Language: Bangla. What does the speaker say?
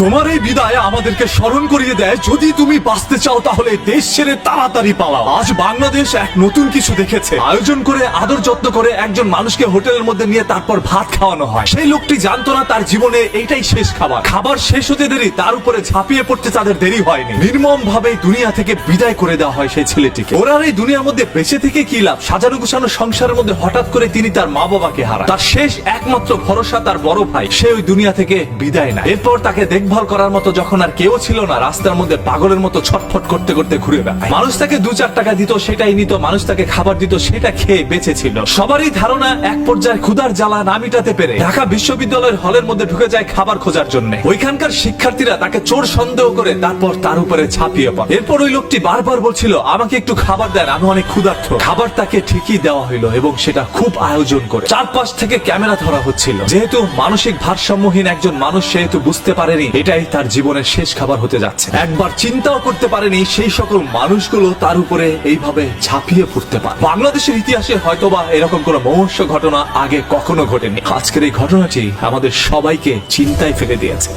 তোমার এই বিদায় আমাদেরকে স্মরণ করিয়ে দেয়, যদি তুমি বাঁচতে চাও তাহলে দেশ ছেড়ে তাড়াতাড়ি পালাও। আজ বাংলাদেশ এক নতুন কিছু দেখেছে। আয়োজন করে আদর যত্ন করে একজন মানুষকে হোটেলের মধ্যে নিয়ে তারপর ভাত খাওয়ানো হয়। সেই লোকটি জানতো না তার জীবনে এইটাই শেষ খাবার। খাবার শেষ হতে দেরি, তার উপরে ঝাঁপিয়ে পড়তে তাদের দেরি হয়নি। নির্মম ভাবে দুনিয়া থেকে বিদায় করে দেওয়া হয় সেই ছেলেটিকে। ওরা এই দুনিয়ার মধ্যে বেঁচে থেকে কি লাভ? সাজানো গুছানো সংসারের মধ্যে হঠাৎ করে তিনি তার মা বাবাকে হারান। তার শেষ একমাত্র ভরসা তার বড় ভাই, সে ওই দুনিয়া থেকে বিদায় নেয়। এরপর তাকে দেখভাল করার মতো যখন আর কেউ ছিল না, রাস্তার মধ্যে পাগলের মতো ছটফট করতে করতে ঘুরে বেড়ায়। মানুষ তাকে 2-4 টাকা দিত, সেটাই নিত। মানুষ তাকে খাবার দিত, সেটা খেয়ে বেঁচে ছিল। সবারই ধারণা এক পর্যায়ে ক্ষুধার জ্বালা না মিটাতে পেরে ঢাকা বিশ্ববিদ্যালয়ের হলের মধ্যে ঢুকে যায় খাবার খোঁজার জন্য। ওইখানকার শিক্ষার্থীরা তাকে চোর সন্দেহ করে তারপর তার উপরে ঝাঁপিয়ে পড়ে। এরপর ওই লোকটি বারবার বলছিল, আমাকে একটু খাবার দেন, আমি অনেক ক্ষুধার্ত। খাবার তাকে ঠিকই দেওয়া হইলো এবং সেটা খুব আয়োজন করে। চারপাশ থেকে ক্যামেরা ধরা হচ্ছিল। যেহেতু মানসিক ভারসাম্যহীন একজন মানুষ, সেহেতু বুঝতে পারেনি এটাই তার জীবনের শেষ খাবার হতে যাচ্ছে। একবার চিন্তাও করতে পারেনি সেই সকল মানুষগুলো তার উপরে এইভাবে ঝাঁপিয়ে পড়তে পারে। বাংলাদেশের ইতিহাসে হয়তোবা এরকম কোন মহর্ষ ঘটনা আগে কখনো ঘটেনি। আজকের এই ঘটনাটি আমাদের সবাইকে চিন্তায় ফেলে দিয়েছে।